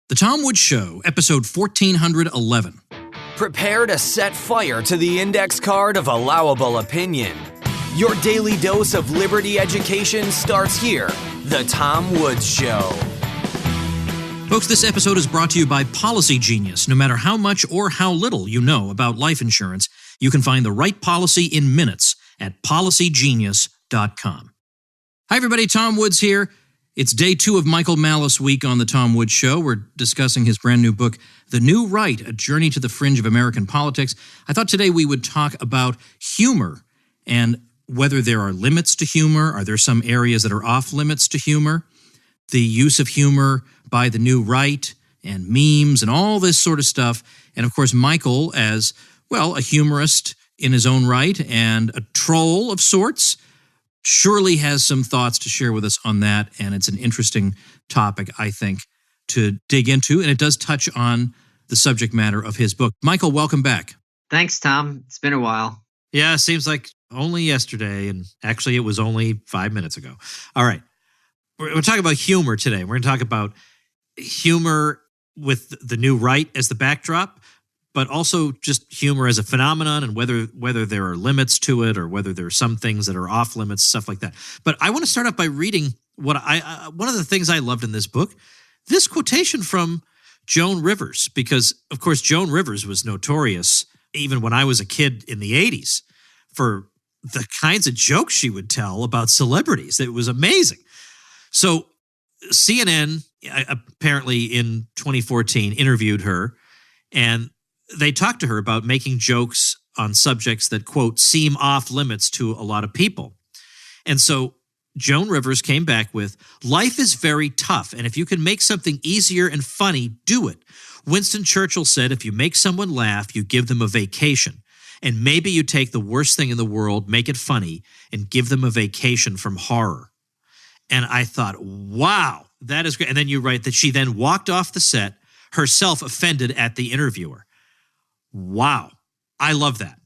The Tom Woods Show, episode 1411. Prepare to set fire to the index card of allowable opinion. Your daily dose of liberty education starts here. The Tom Woods Show. Folks, this episode is brought to you by Policy Genius. No matter how much or how little you know about life insurance, you can find the right policy in minutes at policygenius.com. Hi, everybody. Tom Woods here. It's day 2 of Michael Malice week on The Tom Woods Show. We're discussing his brand new book, The New Right, A Journey to the Fringe of American Politics. I thought today we would talk about humor and whether there are limits to humor. Are there some areas that are off limits to humor? The use of humor by the new right and memes and all this sort of stuff. And of course, Michael, as, well, a humorist in his own right and a troll of sorts, surely has some thoughts to share with us on that, and it's an interesting topic, I think, to dig into, and it does touch on the subject matter of his book. Michael, welcome back. Thanks, Tom. It's been a while. Yeah, seems like only yesterday, and actually it was only 5 minutes ago. All right. We're talking about humor today. We're going to talk about humor with the new right as the backdrop, but also just humor as a phenomenon and whether there are limits to it or whether there are some things that are off limits, stuff like that. But I want to start off by reading one of the things I loved in this book, this quotation from Joan Rivers, because, of course, Joan Rivers was notorious, even when I was a kid in the 80s, for the kinds of jokes she would tell about celebrities. It was amazing. So CNN, apparently in 2014, interviewed her, and they talked to her about making jokes on subjects that, quote, seem off limits to a lot of people. And so Joan Rivers came back with, life is very tough, and if you can make something easier and funny, do it. Winston Churchill said, if you make someone laugh, you give them a vacation. And maybe you take the worst thing in the world, make it funny, and give them a vacation from horror. And I thought, wow, that is great. And then you write that she then walked off the set, herself offended at the interviewer. Wow. I love that.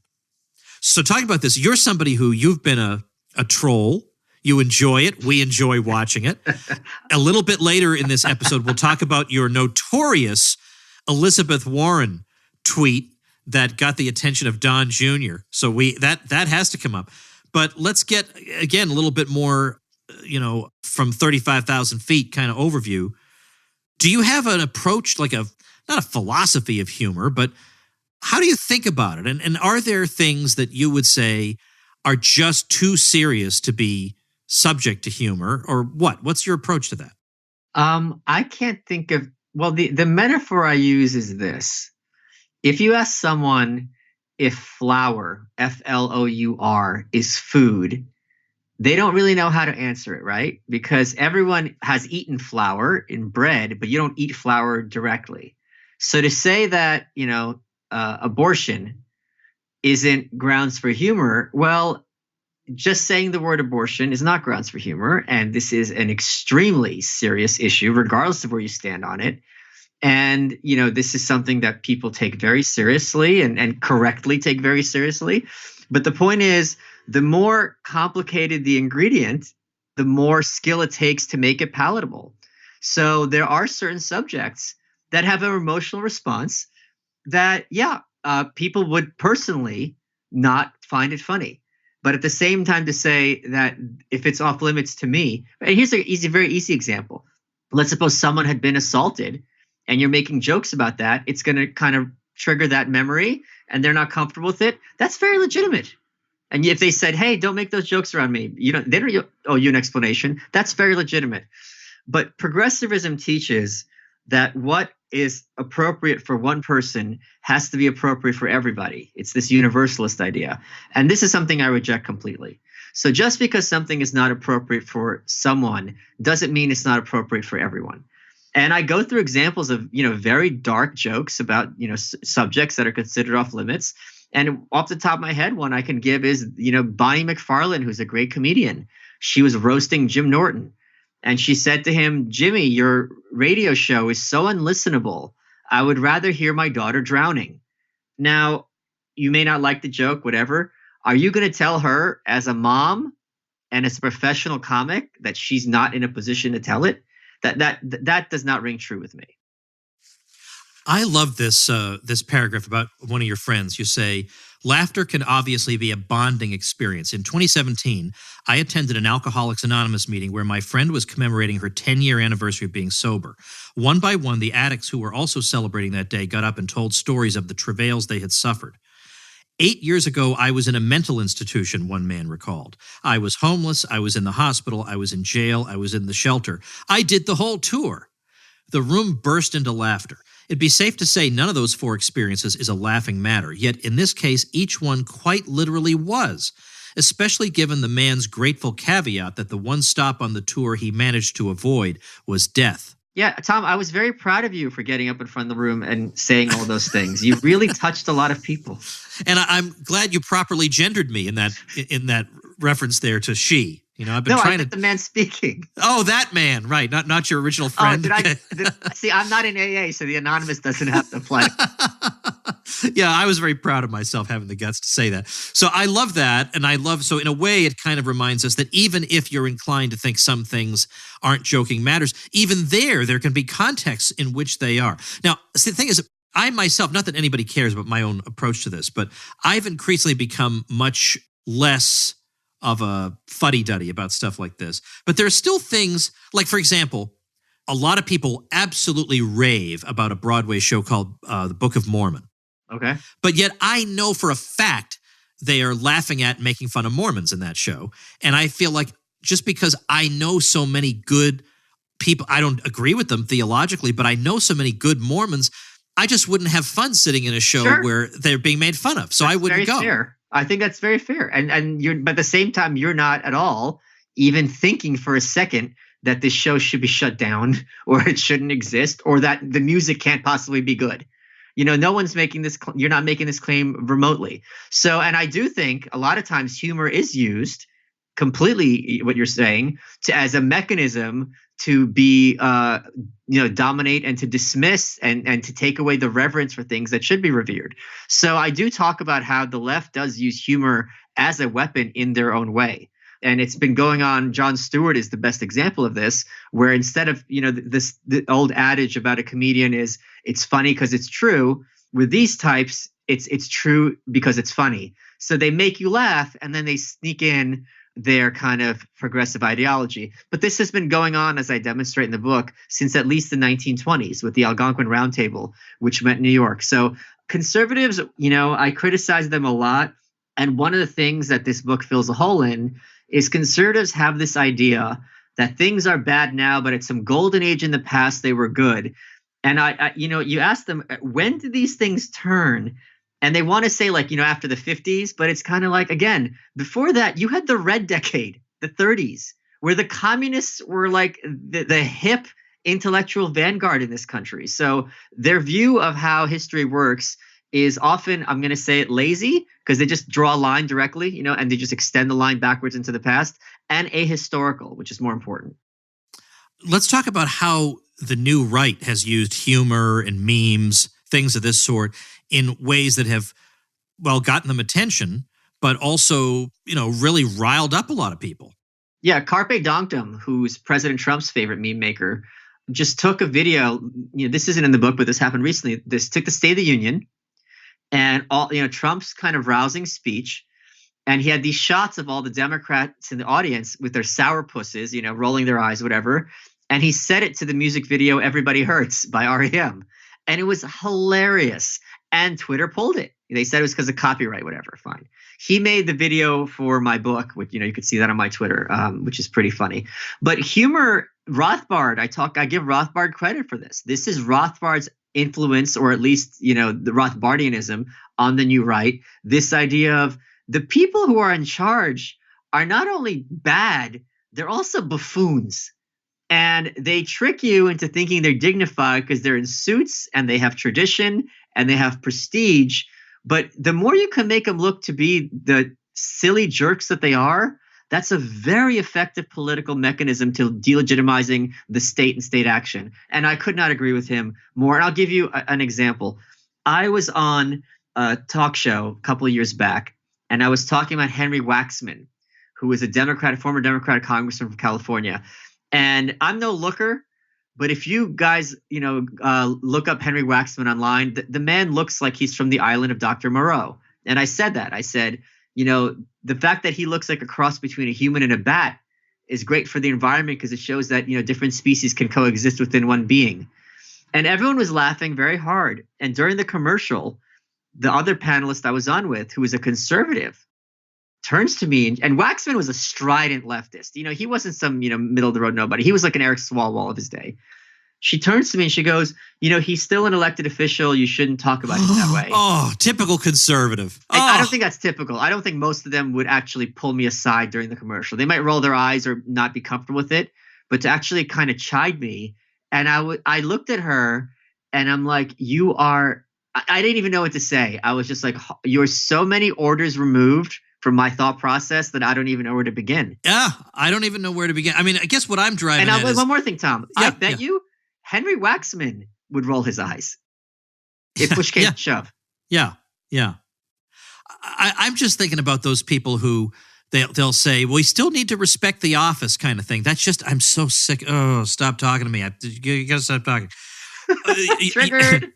So talking about this, you're somebody who you've been a troll. You enjoy it. We enjoy watching it. A little bit later in this episode, we'll talk about your notorious Elizabeth Warren tweet that got the attention of Don Jr. So that has to come up. But let's get, again, a little bit more, from 35,000 feet kind of overview. Do you have an approach, like not a philosophy of humor, but how do you think about it? And are there things that you would say are just too serious to be subject to humor, or what? What's your approach to that? I can't think of, the metaphor I use is this. If you ask someone if flour, Flour, is food, they don't really know how to answer it, right? Because everyone has eaten flour in bread, but you don't eat flour directly. So to say that, abortion isn't grounds for humor, well, just saying the word abortion is not grounds for humor. And this is an extremely serious issue, regardless of where you stand on it. And, this is something that people take very seriously and correctly take very seriously. But the point is, the more complicated the ingredient, the more skill it takes to make it palatable. So there are certain subjects that have an emotional response that, people would personally not find it funny. But at the same time, to say that if it's off limits to me, and here's a very easy example. Let's suppose someone had been assaulted and you're making jokes about that. It's going to kind of trigger that memory and they're not comfortable with it. That's very legitimate. And if they said, hey, don't make those jokes around me, they don't owe you an explanation. That's very legitimate. But progressivism teaches that what is appropriate for one person has to be appropriate for everybody. It's this universalist idea. And this is something I reject completely. So just because something is not appropriate for someone doesn't mean it's not appropriate for everyone. And I go through examples of, very dark jokes about, subjects that are considered off limits. And off the top of my head, one I can give is, Bonnie McFarlane, who's a great comedian. She was roasting Jim Norton. And she said to him, Jimmy, your radio show is so unlistenable. I would rather hear my daughter drowning. Now, you may not like the joke, whatever. Are you going to tell her as a mom and as a professional comic that she's not in a position to tell it? That does not ring true with me. I love this paragraph about one of your friends. You say, laughter can obviously be a bonding experience. In 2017, I attended an Alcoholics Anonymous meeting where my friend was commemorating her 10-year anniversary of being sober. One by one, the addicts who were also celebrating that day got up and told stories of the travails they had suffered. 8 years ago, I was in a mental institution, one man recalled. I was homeless, I was in the hospital, I was in jail, I was in the shelter. I did the whole tour. The room burst into laughter. It'd be safe to say none of those four experiences is a laughing matter, yet in this case, each one quite literally was, especially given the man's grateful caveat that the one stop on the tour he managed to avoid was death. Yeah, Tom, I was very proud of you for getting up in front of the room and saying all those things. You really touched a lot of people. And I'm glad you properly gendered me in that reference there to she. You know, I've been trying to the man speaking. Oh, that man, right? Not your original friend. See, I'm not in AA, so the anonymous doesn't have to apply. Yeah, I was very proud of myself having the guts to say that. So I love that, and so in a way, it kind of reminds us that even if you're inclined to think some things aren't joking matters, even there can be contexts in which they are. Now, see, the thing is, I myself, not that anybody cares about my own approach to this, but I've increasingly become much less of a fuddy-duddy about stuff like this. But there are still things, like, for example, a lot of people absolutely rave about a Broadway show called The Book of Mormon. Okay. But yet I know for a fact they are laughing at and making fun of Mormons in that show. And I feel like just because I know so many good people, I don't agree with them theologically, but I know so many good Mormons, I just wouldn't have fun sitting in a show where they're being made fun of. So I wouldn't go. Fair. I think that's very fair. But at the same time, you're not at all even thinking for a second that this show should be shut down or it shouldn't exist or that the music can't possibly be good. You know, no one's making this. You're not making this claim remotely. So, and I do think a lot of times humor is used completely, what you're saying, as a mechanism to be, dominate and to dismiss and to take away the reverence for things that should be revered. So I do talk about how the left does use humor as a weapon in their own way. And it's been going on. Jon Stewart is the best example of this, where instead of, the old adage about a comedian is it's funny because it's true. With these types, it's true because it's funny. So they make you laugh and then they sneak in their kind of progressive ideology. But this has been going on, as I demonstrate in the book, since at least the 1920s with the Algonquin Round Table, which met New York. So conservatives, I criticize them a lot. And one of the things that this book fills a hole in is conservatives have this idea that things are bad now, but at some golden age in the past, they were good. And you ask them, when did these things turn? And they want to say after the 50s, but it's kind of like, again, before that, you had the red decade, the 30s, where the communists were like the hip intellectual vanguard in this country. So their view of how history works is often, I'm going to say it, lazy, because they just draw a line directly, and they just extend the line backwards into the past, and ahistorical, which is more important. Let's talk about how the new right has used humor and memes, things of this sort, in ways that have, gotten them attention, but also, really riled up a lot of people. Yeah, Carpe Diem, who's President Trump's favorite meme maker, just took a video. This isn't in the book, but this happened recently. This took the State of the Union and all, Trump's kind of rousing speech. And he had these shots of all the Democrats in the audience with their sourpusses, rolling their eyes, whatever. And he set it to the music video "Everybody Hurts" by REM. And it was hilarious. And Twitter pulled it. They said it was because of copyright, whatever. Fine. He made the video for my book, which, you could see that on my Twitter, which is pretty funny. But humor, Rothbard, I give Rothbard credit for this. This is Rothbard's influence, or at least, the Rothbardianism on the new right. This idea of the people who are in charge are not only bad, they're also buffoons. And they trick you into thinking they're dignified because they're in suits and they have tradition and they have prestige. But the more you can make them look to be the silly jerks that they are, that's a very effective political mechanism to delegitimizing the state and state action. And I could not agree with him more. And I'll give you an example. I was on a talk show a couple of years back, and I was talking about Henry Waxman, who was a former Democratic congressman from California. And I'm no looker, But if you guys, look up Henry Waxman online, the man looks like he's from the island of Dr. Moreau. And I said that. I said, the fact that he looks like a cross between a human and a bat is great for the environment because it shows that, different species can coexist within one being. And everyone was laughing very hard. And during the commercial, the other panelist I was on with, who was a conservative, turns to me, and Waxman was a strident leftist. He wasn't some, middle of the road nobody. He was like an Eric Swalwell of his day. She turns to me and she goes, he's still an elected official. You shouldn't talk about him that way. Oh, typical conservative. I don't think that's typical. I don't think most of them would actually pull me aside during the commercial. They might roll their eyes or not be comfortable with it, but to actually kind of chide me. And I looked at her and I'm like, I didn't even know what to say. I was just like, you're so many orders removed from my thought process that I don't even know where to begin. Yeah, I don't even know where to begin. I mean, I guess what I'm driving at is... one more thing, Tom. I bet you Henry Waxman would roll his eyes if push came to shove. Yeah. I'm just thinking about those people who they'll say, well, we still need to respect the office kind of thing. That's just, I'm so sick. Oh, stop talking to me. You got to stop talking. Triggered.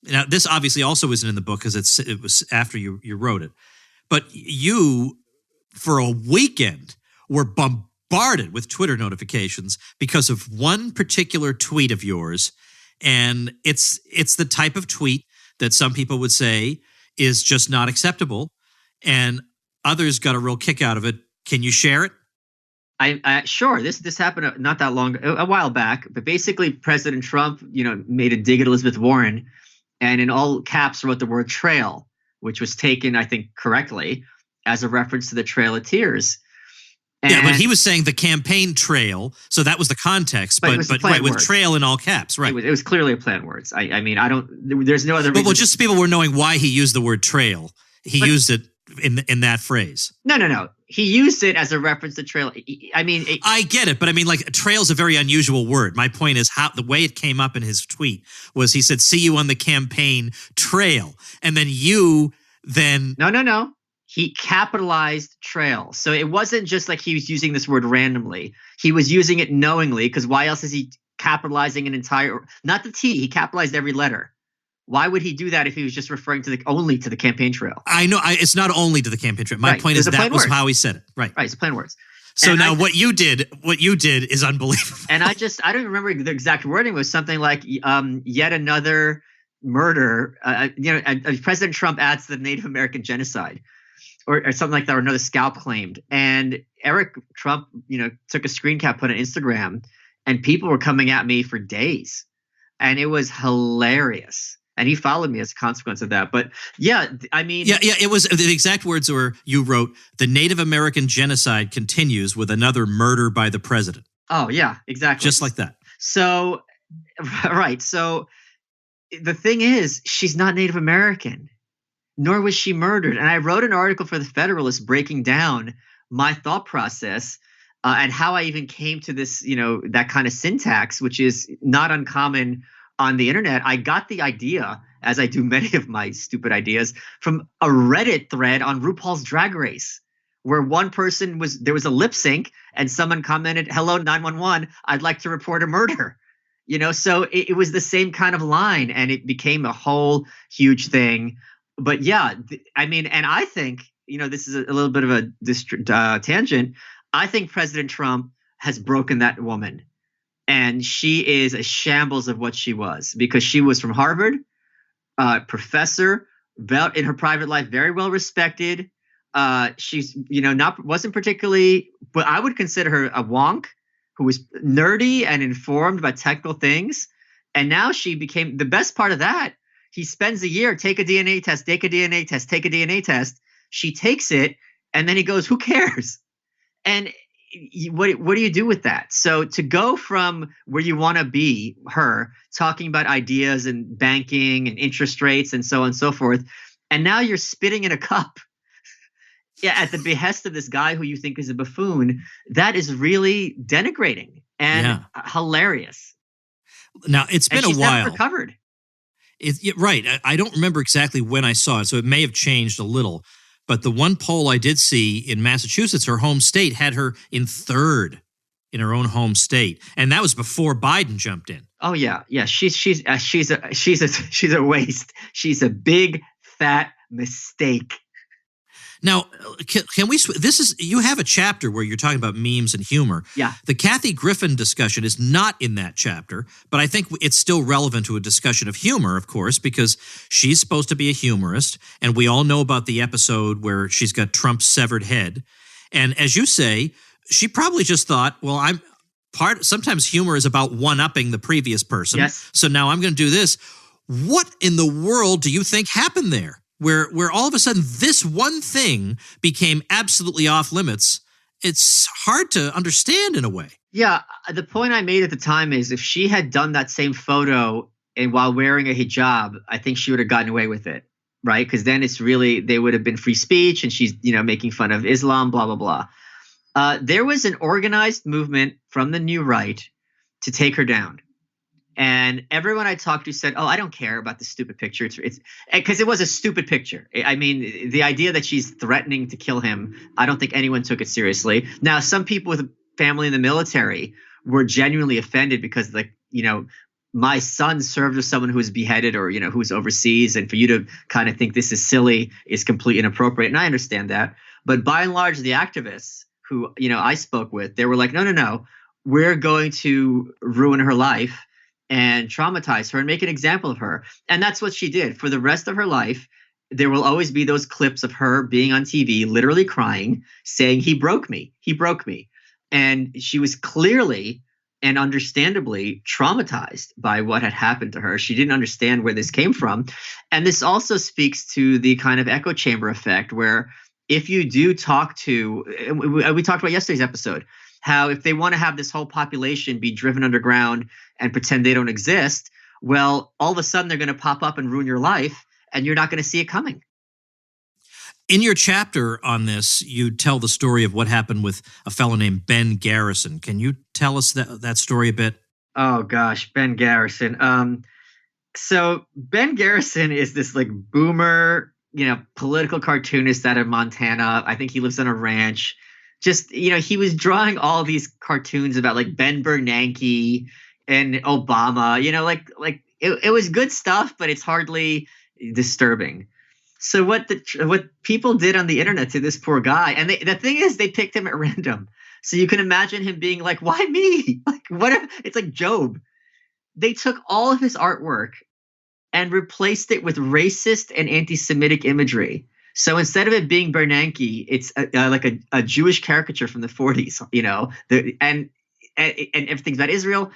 Now, this obviously also isn't in the book because it was after you wrote it. But you, for a weekend, were bombarded with Twitter notifications because of one particular tweet of yours. And it's the type of tweet that some people would say is just not acceptable. And others got a real kick out of it. Can you share it? Sure. This happened not that long, a while back. But basically, President Trump, made a dig at Elizabeth Warren, and in all caps wrote the word trail, which was taken, I think, correctly as a reference to the Trail of Tears. And but he was saying the campaign trail, so that was the context. But right, with trail in all caps, right? It was clearly a planned words. I mean, I don't. There's no other. Well, just people were knowing why he used the word trail. He used it in that phrase. No. He used it as a reference to trail. I get it, but I mean, like, trail's a very unusual word. My point is how the way it came up in his tweet was he said, "See you on the campaign trail," and then No. He capitalized trail. So it wasn't just like he was using this word randomly. He was using it knowingly, because why else is he capitalizing an entire, not the T, he capitalized every letter. Why would he do that if he was just referring to only to the campaign trail? I know it's not only to the campaign trail. My point is that was how he said it. Right. Right. It's plain words. So and now what you did is unbelievable. And I don't remember the exact wording. It was something like yet another murder. President Trump adds the Native American genocide. Or something like that, or another scalp claimed. And Eric Trump, took a screen cap, put on Instagram, and people were coming at me for days. And it was hilarious. And he followed me as a consequence of that. But yeah, I mean... Yeah, it was, the exact words were, you wrote, the Native American genocide continues with another murder by the president. Oh, yeah, exactly. Just like that. So, right. So the thing is, she's not Native American. Nor was she murdered. And I wrote an article for the Federalist breaking down my thought process and how I even came to this, that kind of syntax, which is not uncommon on the internet. I got the idea, as I do many of my stupid ideas, from a Reddit thread on RuPaul's Drag Race, where one person there was a lip sync and someone commented, "Hello, 911, I'd like to report a murder." So it was the same kind of line, and it became a whole huge thing. But yeah, and I think, this is a little bit of a tangent. I think President Trump has broken that woman, and she is a shambles of what she was, because she was from Harvard, professor, in her private life, very well respected. She's, wasn't particularly, but I would consider her a wonk who was nerdy and informed about technical things. And now she became, the best part of that, he spends a year, take a DNA test, take a DNA test, take a DNA test. She takes it, and then he goes, who cares? And what do you do with that? So to go from where you want to be, her, talking about ideas and banking and interest rates and so on and so forth, and now you're spitting in a cup at the behest of this guy who you think is a buffoon, that is really denigrating and hilarious. Now, it's been a while. Never recovered. Right. I don't remember exactly when I saw it, so it may have changed a little. But the one poll I did see in Massachusetts, her home state, had her in third in her own home state, and that was before Biden jumped in. Oh yeah. She's a waste. She's a big fat mistake. Now, can we? You have a chapter where you're talking about memes and humor. Yeah. The Kathy Griffin discussion is not in that chapter, but I think it's still relevant to a discussion of humor, of course, because she's supposed to be a humorist, and we all know about the episode where she's got Trump's severed head. And as you say, she probably just thought, well, sometimes humor is about one-upping the previous person. Yes. So now I'm going to do this. What in the world do you think happened there? Where all of a sudden this one thing became absolutely off limits? It's hard to understand in a way. Yeah, the point I made at the time is if she had done that same photo and while wearing a hijab, I think she would have gotten away with it, right? Because then they would have been free speech, and she's making fun of Islam, blah blah blah. There was an organized movement from the new right to take her down. And everyone I talked to said, "Oh, I don't care about the stupid picture. It's because it was a stupid picture. I mean, the idea that she's threatening to kill him, I don't think anyone took it seriously. Now, some people with a family in the military were genuinely offended because, my son served with someone who was beheaded or who was overseas, and for you to kind of think this is silly is completely inappropriate. And I understand that. But by and large, the activists who I spoke with, they were like, no, we're going to ruin her life and traumatize her and make an example of her. And that's what she did. For the rest of her life, there will always be those clips of her being on TV, literally crying, saying, he broke me. And she was clearly and understandably traumatized by what had happened to her. She didn't understand where this came from. And this also speaks to the kind of echo chamber effect where if you do talk to, we talked about yesterday's episode, how if they want to have this whole population be driven underground and pretend they don't exist, well, all of a sudden they're going to pop up and ruin your life, and you're not going to see it coming. In your chapter on this, you tell the story of what happened with a fellow named Ben Garrison. Can you tell us that story a bit? Oh, gosh, Ben Garrison. So Ben Garrison is this boomer, political cartoonist out of Montana. I think he lives on a ranch. Just, he was drawing all these cartoons about Ben Bernanke and Obama, it was good stuff, but it's hardly disturbing. So what people did on the internet to this poor guy, and the thing is they picked him at random. So you can imagine him being like, why me? What if it's like Job? They took all of his artwork and replaced it with racist and anti-Semitic imagery. So instead of it being Bernanke, it's a Jewish caricature from the 40s, and everything's about Israel.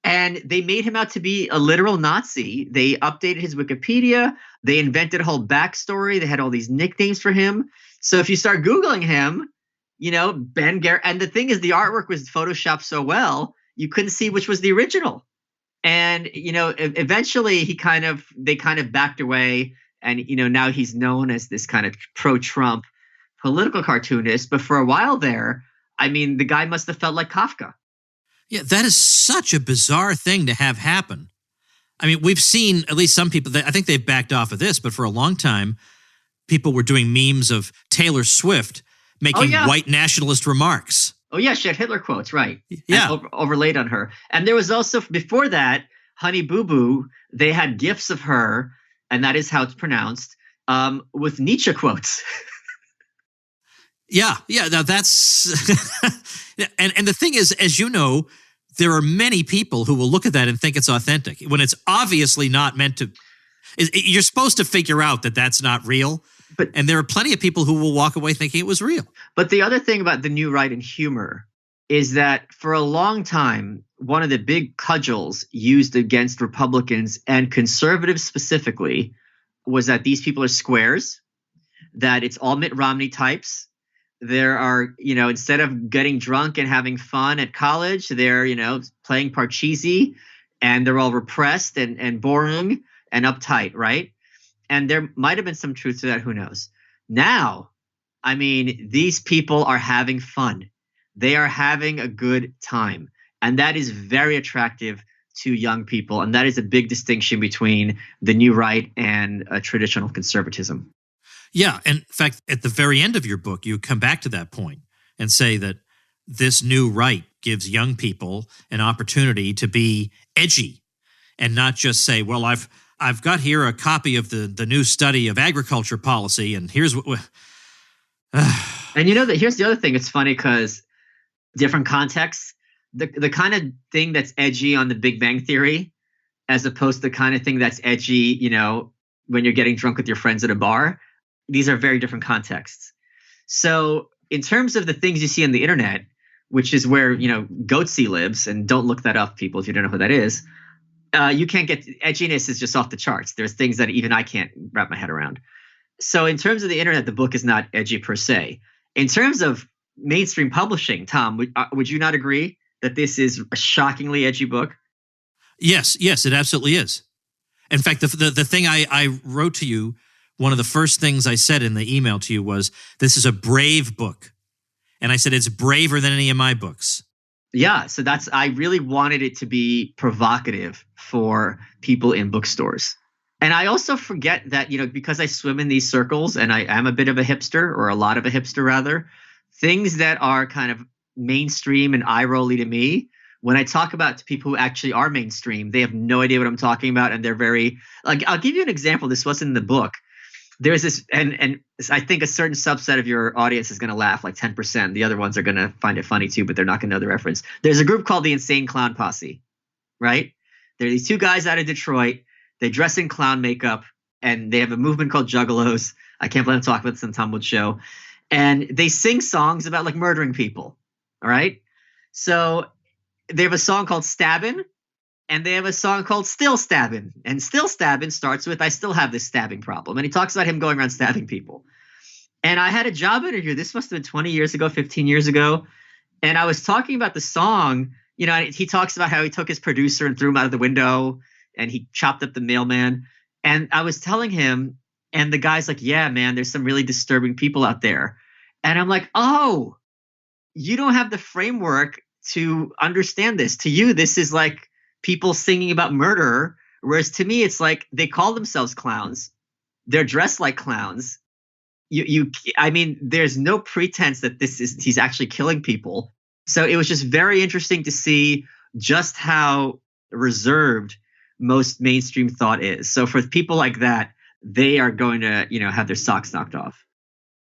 And they made him out to be a literal Nazi. They updated his Wikipedia. They invented a whole backstory. They had all these nicknames for him. So if you start Googling him, Ben Garrett. And the thing is, the artwork was photoshopped so well, you couldn't see which was the original. And, eventually they kind of backed away. And, now he's known as this kind of pro-Trump political cartoonist. But for a while there, the guy must have felt like Kafka. Yeah, that is such a bizarre thing to have happen. We've seen at least some people, I think they've backed off of this, but for a long time, people were doing memes of Taylor Swift making white nationalist remarks. Oh, yeah, she had Hitler quotes, right. Yeah. Overlaid on her. And there was also, before that, Honey Boo Boo, they had GIFs of her, and that is how it's pronounced, with Nietzsche quotes. Yeah. Now that's and the thing is, as you know, there are many people who will look at that and think it's authentic when it's obviously not meant to. You're supposed to figure out that that's not real, and there are plenty of people who will walk away thinking it was real. But the other thing about the new right and humor is that for a long time, one of the big cudgels used against Republicans and conservatives specifically was that these people are squares, that it's all Mitt Romney types. There are, instead of getting drunk and having fun at college, they're, playing Parcheesi, and they're all repressed and boring and uptight, right? And there might have been some truth to that. Who knows? Now, these people are having fun. They are having a good time. And that is very attractive to young people. And that is a big distinction between the new right and traditional conservatism. Yeah. And in fact, at the very end of your book, you come back to that point and say that this new right gives young people an opportunity to be edgy and not just say, well, I've got here a copy of the new study of agriculture policy, and here's what. And you know that here's the other thing. It's funny because different contexts, the kind of thing that's edgy on The Big Bang Theory, as opposed to the kind of thing that's edgy, when you're getting drunk with your friends at a bar, these are very different contexts. So in terms of the things you see on the internet, which is where, Goatsy lives, and don't look that up, people, if you don't know who that is, you can't get edginess is just off the charts. There's things that even I can't wrap my head around. So in terms of the internet, the book is not edgy per se. In terms of mainstream publishing, Tom, would you not agree that this is a shockingly edgy book? Yes, it absolutely is. In fact, the thing I wrote to you, one of the first things I said in the email to you was, this is a brave book. And I said, it's braver than any of my books. Yeah, so I really wanted it to be provocative for people in bookstores. And I also forget that, because I swim in these circles and I am a bit of a hipster, or a lot of a hipster rather, things that are kind of mainstream and eye-rolly to me, when I talk about to people who actually are mainstream, they have no idea what I'm talking about. And they're very, like, I'll give you an example. This wasn't in the book. There's this, and I think a certain subset of your audience is going to laugh, like 10%. The other ones are going to find it funny too, but they're not going to know the reference. There's a group called the Insane Clown Posse, right? They're these two guys out of Detroit. They dress in clown makeup, and they have a movement called Juggalos. I can't believe I'm talking about this on Tom Woods Show. And they sing songs about like murdering people, all right? So they have a song called Stabbin', and they have a song called Still Stabbin'. And Still Stabbin' starts with, I still have this stabbing problem. And he talks about him going around stabbing people. And I had a job interview. This must have been 20 years ago, 15 years ago. And I was talking about the song. He talks about how he took his producer and threw him out of the window, and he chopped up the mailman. And I was telling him, and the guy's like, yeah, man, there's some really disturbing people out there. And I'm like, oh, you don't have the framework to understand this. To you, this is like people singing about murder. Whereas to me, it's like they call themselves clowns. They're dressed like clowns. I mean, there's no pretense that he's actually killing people. So it was just very interesting to see just how reserved most mainstream thought is. So for people like that, they are going to, have their socks knocked off.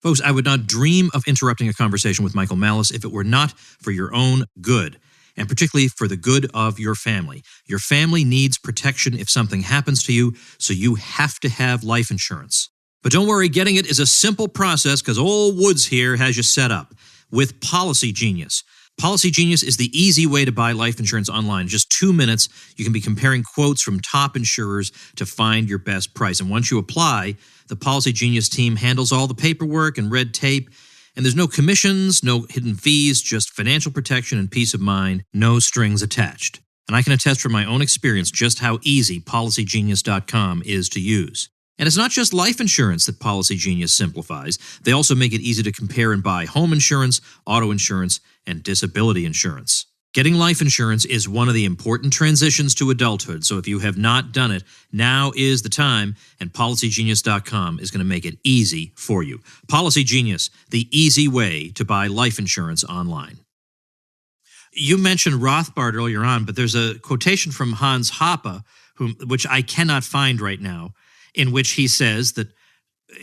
Folks, I would not dream of interrupting a conversation with Michael Malice if it were not for your own good, and particularly for the good of your family. Your family needs protection if something happens to you, so you have to have life insurance. But don't worry, getting it is a simple process because old Woods here has you set up with Policy Genius. Policy Genius is the easy way to buy life insurance online. In just 2 minutes, you can be comparing quotes from top insurers to find your best price. And once you apply, the Policy Genius team handles all the paperwork and red tape. And there's no commissions, no hidden fees, just financial protection and peace of mind, no strings attached. And I can attest from my own experience just how easy PolicyGenius.com is to use. And it's not just life insurance that Policy Genius simplifies. They also make it easy to compare and buy home insurance, auto insurance, and disability insurance. Getting life insurance is one of the important transitions to adulthood, so if you have not done it, now is the time, and PolicyGenius.com is going to make it easy for you. Policy Genius, the easy way to buy life insurance online. You mentioned Rothbard earlier on, but there's a quotation from Hans Hoppe, which I cannot find right now, in which he says that,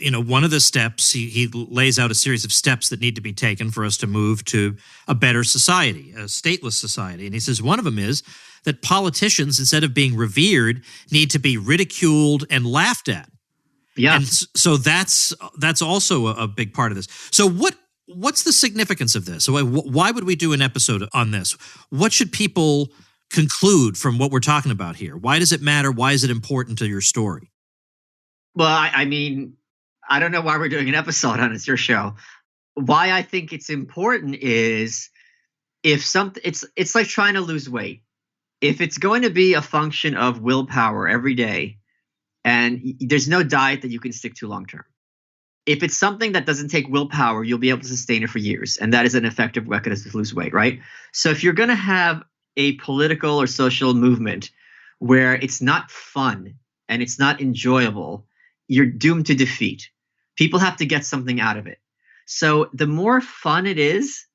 one of the steps, he lays out a series of steps that need to be taken for us to move to a better society, a stateless society. And he says one of them is that politicians, instead of being revered, need to be ridiculed and laughed at. Yeah. And so that's also a big part of this. So what's the significance of this? So why would we do an episode on this? What should people conclude from what we're talking about here? Why does it matter? Why is it important to your story? Well, I mean, I don't know why we're doing an episode on it. It's your show. Why I think it's important is it's like trying to lose weight. If it's going to be a function of willpower every day, and there's no diet that you can stick to long term. If it's something that doesn't take willpower, you'll be able to sustain it for years. And that is an effective mechanism to lose weight, right? So if you're going to have a political or social movement where it's not fun and it's not enjoyable, you're doomed to defeat. People have to get something out of it. So the more fun it is,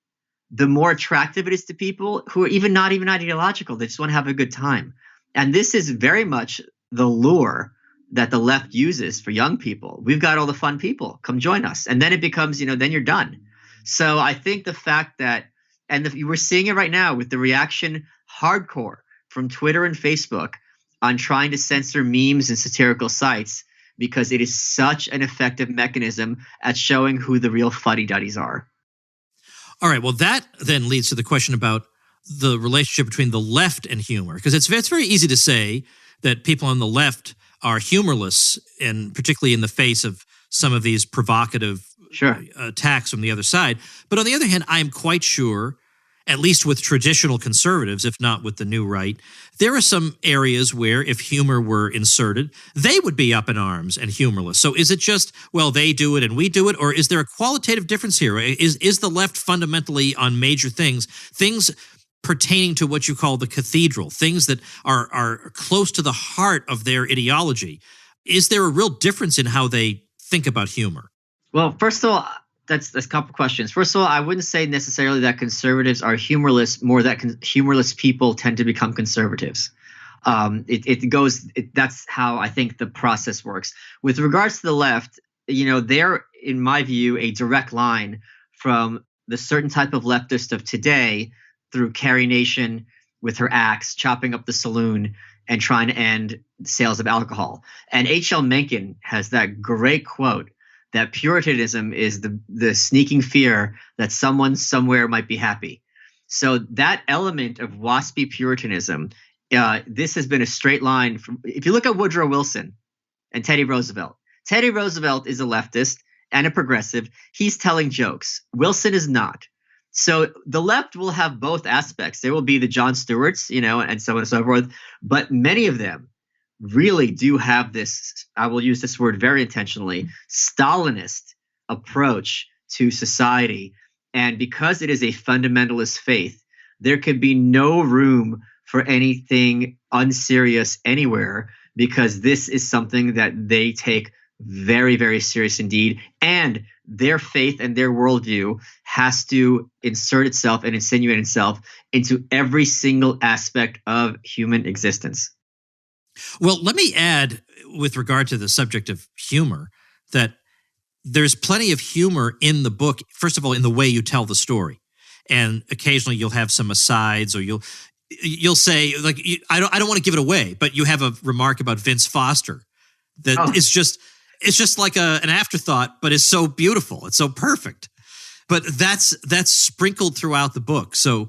the more attractive it is to people who are not even ideological. They just want to have a good time. And this is very much the lure that the left uses for young people. We've got all the fun people. Come join us. And then it becomes, then you're done. So I think the fact that, we're seeing it right now with the reaction hardcore from Twitter and Facebook on trying to censor memes and satirical sites, because it is such an effective mechanism at showing who the real fuddy-duddies are. All right. Well, that then leads to the question about the relationship between the left and humor, because it's very easy to say that people on the left are humorless, and particularly in the face of some of these provocative attacks from the other side. But on the other hand, I am quite sure, at least with traditional conservatives, if not with the new right, there are some areas where if humor were inserted, they would be up in arms and humorless. So is it just, well, they do it and we do it, or is there a qualitative difference here? Is the left fundamentally on major things pertaining to what you call the cathedral, things that are close to the heart of their ideology? Is there a real difference in how they think about humor? Well, first of all, that's a couple questions. First of all, I wouldn't say necessarily that conservatives are humorless, more that humorless people tend to become conservatives. That's how I think the process works. With regards to the left, they're, in my view, a direct line from the certain type of leftist of today through Carrie Nation with her axe, chopping up the saloon and trying to end sales of alcohol. And H.L. Mencken has that great quote that Puritanism is the sneaking fear that someone somewhere might be happy. So that element of waspy Puritanism, this has been a straight line. If you look at Woodrow Wilson and Teddy Roosevelt is a leftist and a progressive. He's telling jokes. Wilson is not. So the left will have both aspects. There will be the Jon Stewarts, and so on and so forth. But many of them really do have this, I will use this word very intentionally, Stalinist approach to society. And because it is a fundamentalist faith, there could be no room for anything unserious anywhere, because this is something that they take very, very serious indeed. And their faith and their worldview has to insert itself and insinuate itself into every single aspect of human existence. Well, let me add, with regard to the subject of humor, that there's plenty of humor in the book, first of all, in the way you tell the story. And occasionally you'll have some asides, or you'll say, like, I don't want to give it away, but you have a remark about Vince Foster that is just like an afterthought, but is so beautiful. It's so perfect. But that's sprinkled throughout the book. So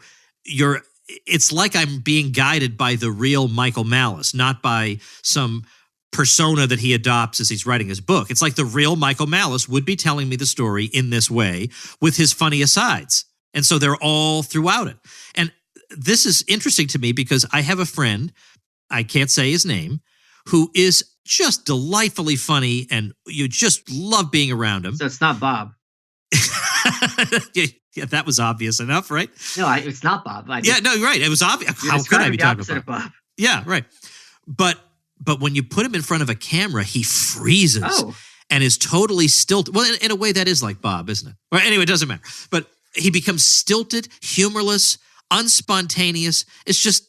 it's like I'm being guided by the real Michael Malice, not by some persona that he adopts as he's writing his book. It's like the real Michael Malice would be telling me the story in this way with his funny asides. And so they're all throughout it. And this is interesting to me because I have a friend, I can't say his name, who is just delightfully funny, and you just love being around him. So it's not Bob. Yeah, that was obvious enough, right? No, it's not Bob. No, you're right. It was obvious. How could I be talking about Bob? Yeah, right. But when you put him in front of a camera, he freezes and is totally stilted. Well, in a way, that is like Bob, isn't it? Well, anyway, it doesn't matter. But he becomes stilted, humorless, unspontaneous. It's just,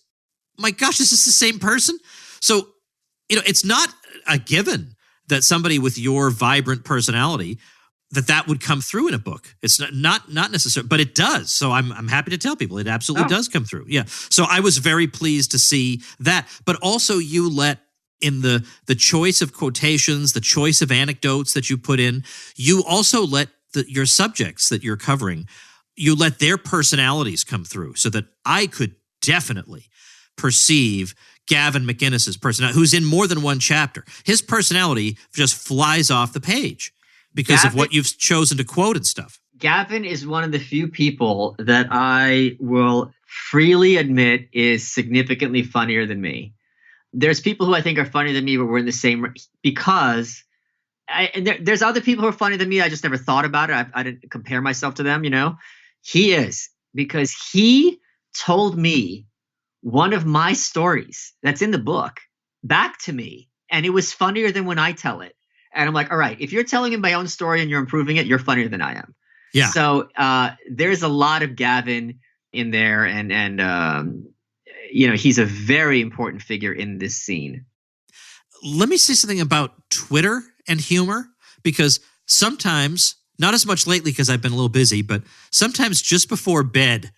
my gosh, is this the same person? So, it's not a given that somebody with your vibrant personality that would come through in a book. It's not necessary, but it does. So I'm happy to tell people it absolutely does come through. Yeah. So I was very pleased to see that. But also you let in the choice of quotations, the choice of anecdotes that you put in, you also let your subjects that you're covering, you let their personalities come through, so that I could definitely perceive Gavin McInnes's personality, who's in more than one chapter. His personality just flies off the page because of what you've chosen to quote and stuff. Gavin is one of the few people that I will freely admit is significantly funnier than me. There's people who I think are funnier than me, but we're in the same, because there's other people who are funnier than me. I just never thought about it. I didn't compare myself to them, He is, because he told me one of my stories that's in the book back to me, and it was funnier than when I tell it. And I'm like, all right, if you're telling him my own story and you're improving it, you're funnier than I am. Yeah. So there's a lot of Gavin in there, and he's a very important figure in this scene. Let me say something about Twitter and humor, because sometimes, not as much lately because I've been a little busy, but sometimes just before bed,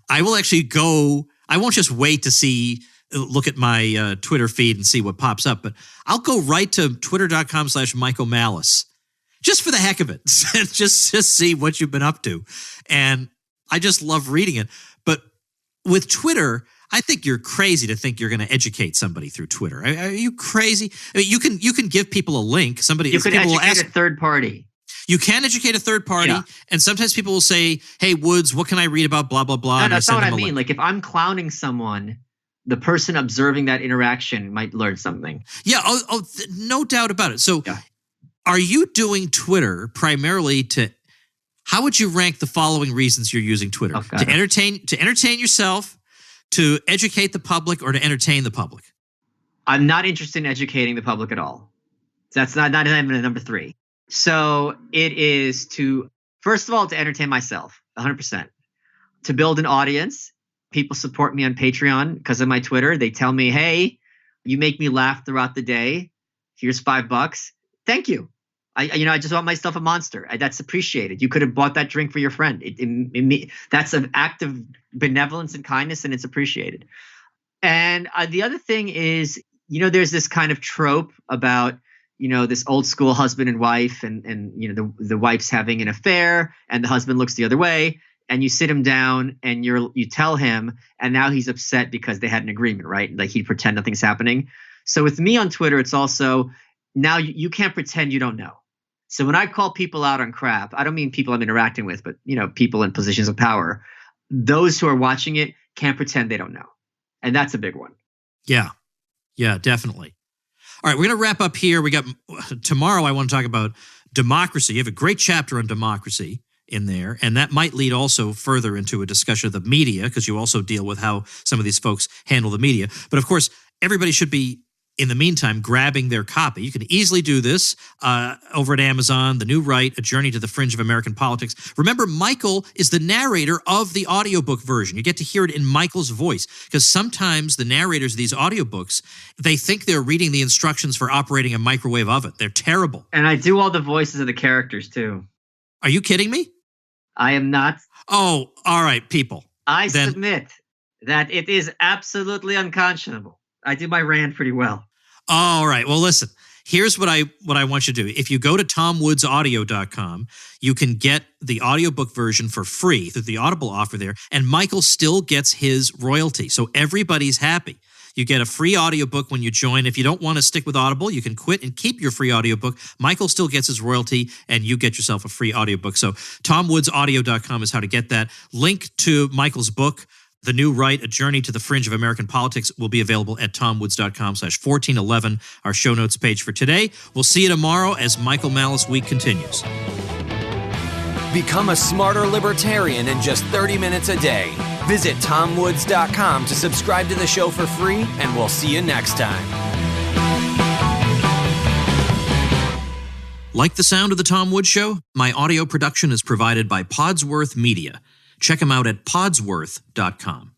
I will actually go, I won't just wait to look at my Twitter feed and see what pops up, but I'll go right to twitter.com/Michael Malice just for the heck of it, just see what you've been up to. And I just love reading it. But with Twitter, I think you're crazy to think you're going to educate somebody through Twitter. Are you crazy? I mean, you can give people a link. You can educate a third party. You can educate a third party, and sometimes people will say, "Hey, Woods, what can I read about blah blah blah?" No, that's not what I mean. Like if I'm clowning someone, the person observing that interaction might learn something. Yeah, no doubt about it. So, are you doing Twitter primarily to? How would you rank the following reasons you're using Twitter? To entertain yourself, to educate the public, or to entertain the public? I'm not interested in educating the public at all. That's not even a number 3. So it is first of all, to entertain myself, 100%. To build an audience. People support me on Patreon because of my Twitter. They tell me, hey, you make me laugh throughout the day. Here's $5. Thank you. I just want myself a Monster. That's appreciated. You could have bought that drink for your friend. That's an act of benevolence and kindness, and it's appreciated. And the other thing is, there's this kind of trope about, this old school husband and wife, and the wife's having an affair and the husband looks the other way, and you sit him down and you tell him, and now he's upset because they had an agreement, right? Like he'd pretend nothing's happening. So with me on Twitter, it's also now you can't pretend you don't know. So when I call people out on crap, I don't mean people I'm interacting with, but people in positions of power. Those who are watching it can't pretend they don't know, and that's a big one. Yeah, definitely. All right, we're going to wrap up here. We got tomorrow. I want to talk about democracy. You have a great chapter on democracy in there, and that might lead also further into a discussion of the media, because you also deal with how some of these folks handle the media. But of course, everybody should be, in the meantime, grabbing their copy. You can easily do this over at Amazon, The New Right, A Journey to the Fringe of American Politics. Remember, Michael is the narrator of the audiobook version. You get to hear it in Michael's voice, because sometimes the narrators of these audiobooks, they think they're reading the instructions for operating a microwave oven. They're terrible. And I do all the voices of the characters, too. Are you kidding me? I am not. Oh, all right, people. I submit that it is absolutely unconscionable. I do my rant pretty well. All right. Well, listen, here's what I want you to do. If you go to tomwoodsaudio.com, you can get the audiobook version for free through the Audible offer there, and Michael still gets his royalty. So everybody's happy. You get a free audiobook when you join. If you don't want to stick with Audible, you can quit and keep your free audiobook. Michael still gets his royalty, and you get yourself a free audiobook. So tomwoodsaudio.com is how to get that. Link to Michael's book, The New Right, A Journey to the Fringe of American Politics, will be available at tomwoods.com/1411, our show notes page for today. We'll see you tomorrow as Michael Malice Week continues. Become a smarter libertarian in just 30 minutes a day. Visit tomwoods.com to subscribe to the show for free, and we'll see you next time. Like the sound of The Tom Woods Show? My audio production is provided by Podsworth Media. Check them out at podsworth.com.